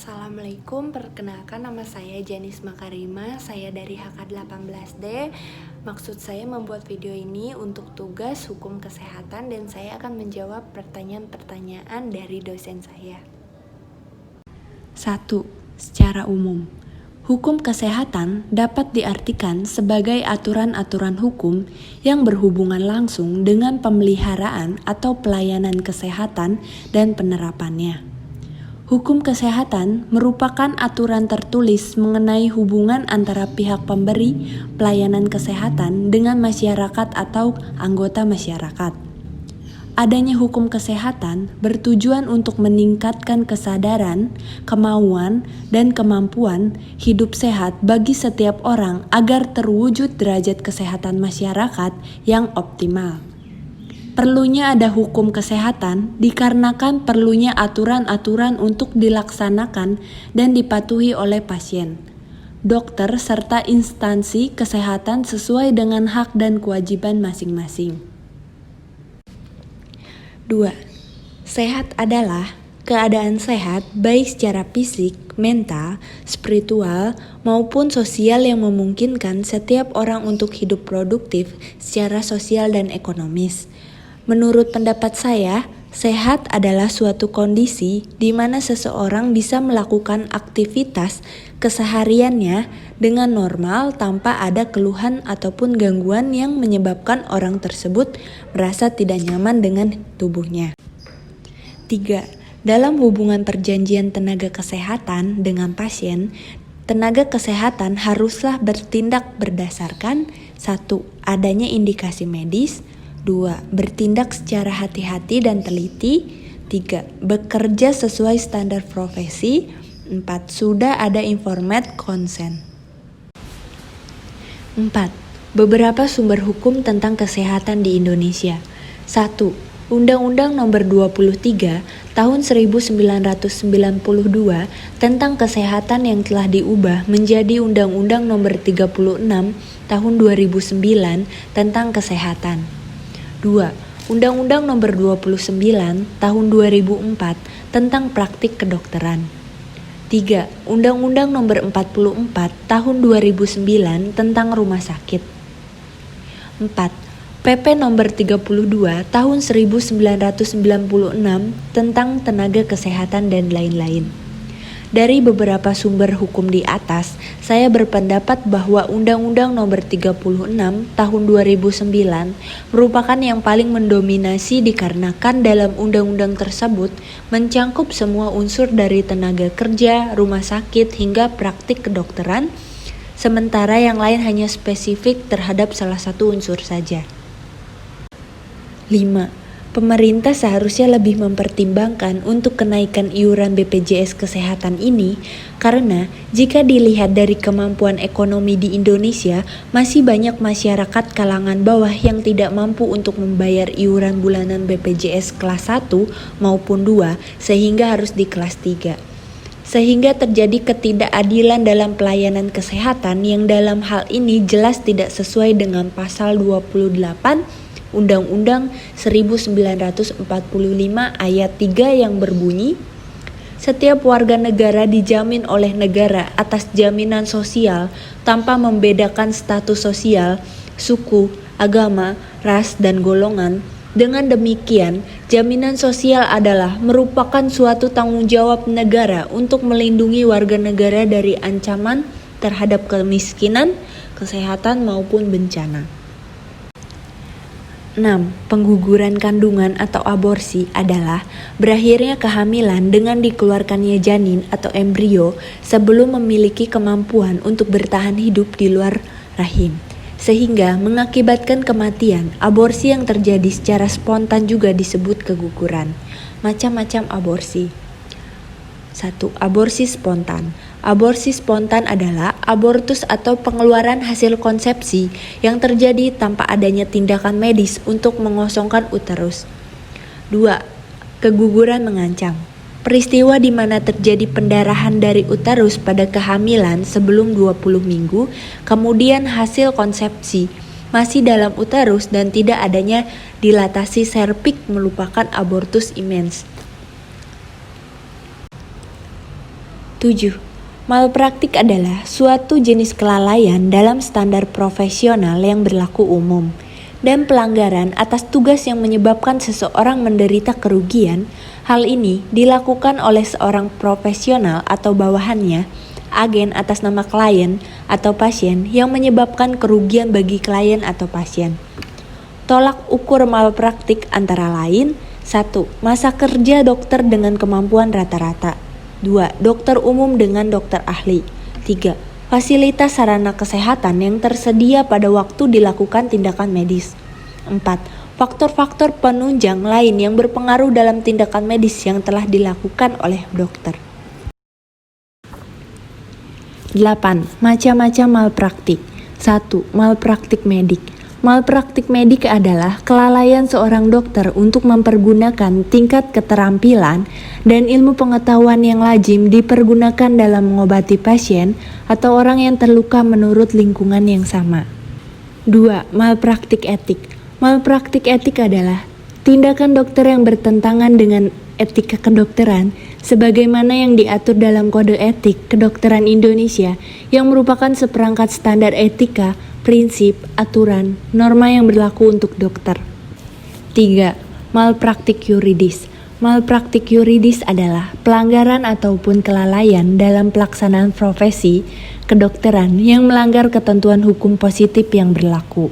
Assalamualaikum, perkenalkan nama saya Janis Makarima, saya dari HK18D. Maksud saya membuat video ini untuk tugas hukum kesehatan dan saya akan menjawab pertanyaan-pertanyaan dari dosen saya. 1. Secara umum, hukum kesehatan dapat diartikan sebagai aturan-aturan hukum yang berhubungan langsung dengan pemeliharaan atau pelayanan kesehatan dan penerapannya. Hukum kesehatan merupakan aturan tertulis mengenai hubungan antara pihak pemberi pelayanan kesehatan dengan masyarakat atau anggota masyarakat. Adanya hukum kesehatan bertujuan untuk meningkatkan kesadaran, kemauan, dan kemampuan hidup sehat bagi setiap orang agar terwujud derajat kesehatan masyarakat yang optimal. Perlunya ada hukum kesehatan dikarenakan perlunya aturan-aturan untuk dilaksanakan dan dipatuhi oleh pasien, dokter, serta instansi kesehatan sesuai dengan hak dan kewajiban masing-masing. 2. Sehat adalah keadaan sehat baik secara fisik, mental, spiritual, maupun sosial yang memungkinkan setiap orang untuk hidup produktif secara sosial dan ekonomis. Menurut pendapat saya, sehat adalah suatu kondisi di mana seseorang bisa melakukan aktivitas kesehariannya dengan normal tanpa ada keluhan ataupun gangguan yang menyebabkan orang tersebut merasa tidak nyaman dengan tubuhnya. 3. Dalam hubungan perjanjian tenaga kesehatan dengan pasien, tenaga kesehatan haruslah bertindak berdasarkan 1. Adanya indikasi medis, 2. Bertindak secara hati-hati dan teliti, 3. Bekerja sesuai standar profesi, 4. Sudah ada informed consent. 4. Beberapa sumber hukum tentang kesehatan di Indonesia. 1. Undang-Undang Nomor 23 Tahun 1992 tentang kesehatan yang telah diubah menjadi Undang-Undang Nomor 36 Tahun 2009 tentang kesehatan. 2. Undang-Undang Nomor 29 Tahun 2004 tentang praktik kedokteran. 3. Undang-Undang Nomor 44 Tahun 2009 tentang rumah sakit. 4. PP Nomor 32 Tahun 1996 tentang tenaga kesehatan dan lain-lain. Dari beberapa sumber hukum di atas, saya berpendapat bahwa Undang-Undang Nomor 36 Tahun 2009 merupakan yang paling mendominasi dikarenakan dalam undang-undang tersebut mencangkup semua unsur dari tenaga kerja, rumah sakit, hingga praktik kedokteran, sementara yang lain hanya spesifik terhadap salah satu unsur saja. 5. Pemerintah seharusnya lebih mempertimbangkan untuk kenaikan iuran BPJS Kesehatan ini karena jika dilihat dari kemampuan ekonomi di Indonesia, masih banyak masyarakat kalangan bawah yang tidak mampu untuk membayar iuran bulanan BPJS kelas 1 maupun 2 sehingga harus di kelas 3. Sehingga terjadi ketidakadilan dalam pelayanan kesehatan yang dalam hal ini jelas tidak sesuai dengan pasal 28 Undang-Undang 1945 ayat 3 yang berbunyi, setiap warga negara dijamin oleh negara atas jaminan sosial tanpa membedakan status sosial, suku, agama, ras, dan golongan. Dengan demikian, jaminan sosial adalah merupakan suatu tanggung jawab negara untuk melindungi warga negara dari ancaman terhadap kemiskinan, kesehatan, maupun bencana. 6. Pengguguran kandungan atau aborsi adalah berakhirnya kehamilan dengan dikeluarkannya janin atau embrio sebelum memiliki kemampuan untuk bertahan hidup di luar rahim, sehingga mengakibatkan kematian. Aborsi yang terjadi secara spontan juga disebut keguguran. Macam-macam aborsi. 1. Aborsi spontan. Aborsi spontan adalah abortus atau pengeluaran hasil konsepsi yang terjadi tanpa adanya tindakan medis untuk mengosongkan uterus. 2. Keguguran mengancam. Peristiwa di mana terjadi pendarahan dari uterus pada kehamilan sebelum 20 minggu, kemudian hasil konsepsi masih dalam uterus dan tidak adanya dilatasi serviks merupakan abortus imens. 7. Malpraktik adalah suatu jenis kelalaian dalam standar profesional yang berlaku umum dan pelanggaran atas tugas yang menyebabkan seseorang menderita kerugian. Hal ini dilakukan oleh seorang profesional atau bawahannya, agen atas nama klien atau pasien yang menyebabkan kerugian bagi klien atau pasien. Tolak ukur malpraktik antara lain: 1. Masa kerja dokter dengan kemampuan rata-rata. 2. Dokter umum dengan dokter ahli. 3. Fasilitas sarana kesehatan yang tersedia pada waktu dilakukan tindakan medis. 4. Faktor-faktor penunjang lain yang berpengaruh dalam tindakan medis yang telah dilakukan oleh dokter. 8. Macam-macam malpraktik. 1. Malpraktik medik. Malpraktik medik adalah kelalaian seorang dokter untuk mempergunakan tingkat keterampilan dan ilmu pengetahuan yang lazim dipergunakan dalam mengobati pasien atau orang yang terluka menurut lingkungan yang sama. 2. Malpraktik etik. Malpraktik etik adalah tindakan dokter yang bertentangan dengan etika kedokteran sebagaimana yang diatur dalam Kode Etik Kedokteran Indonesia yang merupakan seperangkat standar etika, prinsip, aturan, norma yang berlaku untuk dokter. 3. Malpraktik yuridis. Malpraktik yuridis adalah pelanggaran ataupun kelalaian dalam pelaksanaan profesi kedokteran yang melanggar ketentuan hukum positif yang berlaku.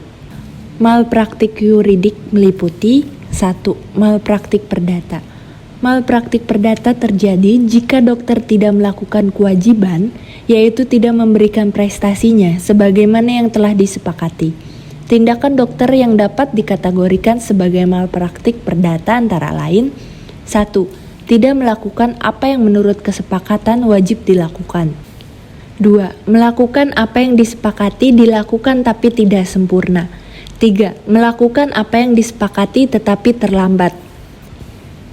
Malpraktik yuridik meliputi: 1. Malpraktik perdata. Malpraktik perdata terjadi jika dokter tidak melakukan kewajiban, yaitu tidak memberikan prestasinya sebagaimana yang telah disepakati. Tindakan dokter yang dapat dikategorikan sebagai malpraktik perdata antara lain: 1. Tidak melakukan apa yang menurut kesepakatan wajib dilakukan. 2. Melakukan apa yang disepakati dilakukan tapi tidak sempurna. 3. Melakukan apa yang disepakati tetapi terlambat.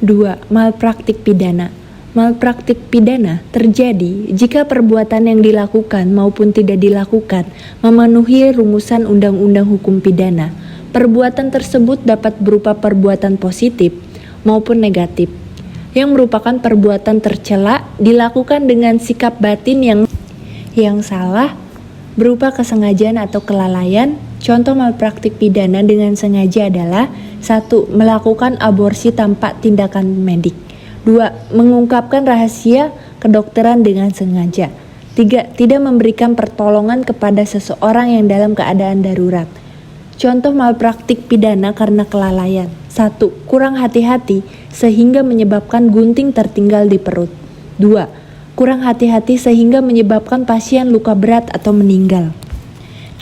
2. Malpraktik pidana. Malpraktik pidana terjadi jika perbuatan yang dilakukan maupun tidak dilakukan memenuhi rumusan Undang-Undang Hukum Pidana. Perbuatan tersebut dapat berupa perbuatan positif maupun negatif, yang merupakan perbuatan tercela dilakukan dengan sikap batin yang salah berupa kesengajaan atau kelalaian. Contoh malpraktik pidana dengan sengaja adalah: 1. Melakukan aborsi tanpa tindakan medik. 2. Mengungkapkan rahasia kedokteran dengan sengaja. 3. Tidak memberikan pertolongan kepada seseorang yang dalam keadaan darurat. Contoh malpraktik pidana karena kelalaian: 1. Kurang hati-hati sehingga menyebabkan gunting tertinggal di perut. 2. Kurang hati-hati sehingga menyebabkan pasien luka berat atau meninggal.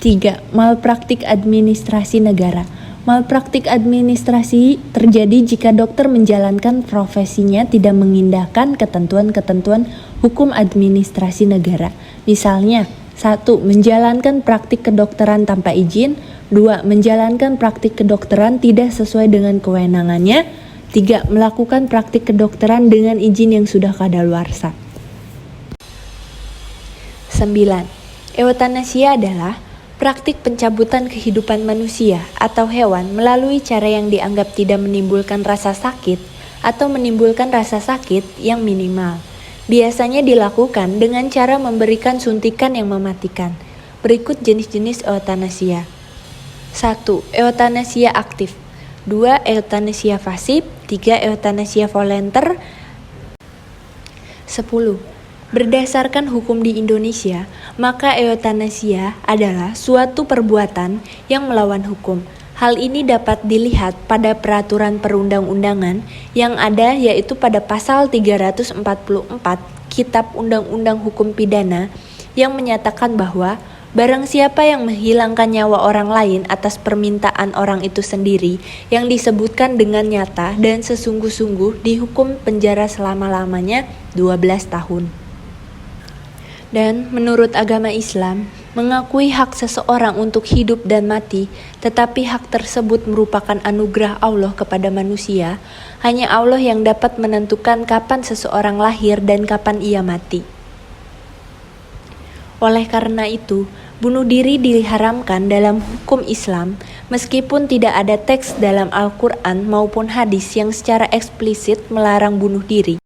3. Malpraktik administrasi negara. Malpraktik administrasi terjadi jika dokter menjalankan profesinya tidak mengindahkan ketentuan-ketentuan hukum administrasi negara. Misalnya: 1. Menjalankan praktik kedokteran tanpa izin. 2. Menjalankan praktik kedokteran tidak sesuai dengan kewenangannya. 3. Melakukan praktik kedokteran dengan izin yang sudah kadaluarsa. 9. Eutanasia adalah praktik pencabutan kehidupan manusia atau hewan melalui cara yang dianggap tidak menimbulkan rasa sakit atau menimbulkan rasa sakit yang minimal. Biasanya dilakukan dengan cara memberikan suntikan yang mematikan. Berikut jenis-jenis eutanasia. 1. Eutanasia aktif. 2. Eutanasia pasif. 3. Eutanasia volunteer. 10. Berdasarkan hukum di Indonesia, maka eutanasia adalah suatu perbuatan yang melawan hukum. Hal ini dapat dilihat pada peraturan perundang-undangan yang ada, yaitu pada pasal 344 Kitab Undang-Undang Hukum Pidana yang menyatakan bahwa barang siapa yang menghilangkan nyawa orang lain atas permintaan orang itu sendiri yang disebutkan dengan nyata dan sesungguh-sungguh dihukum penjara selama-lamanya 12 tahun. Dan menurut agama Islam, mengakui hak seseorang untuk hidup dan mati, tetapi hak tersebut merupakan anugerah Allah kepada manusia. Hanya Allah yang dapat menentukan kapan seseorang lahir dan kapan ia mati. Oleh karena itu, bunuh diri diharamkan dalam hukum Islam, meskipun tidak ada teks dalam Al-Quran maupun hadis yang secara eksplisit melarang bunuh diri.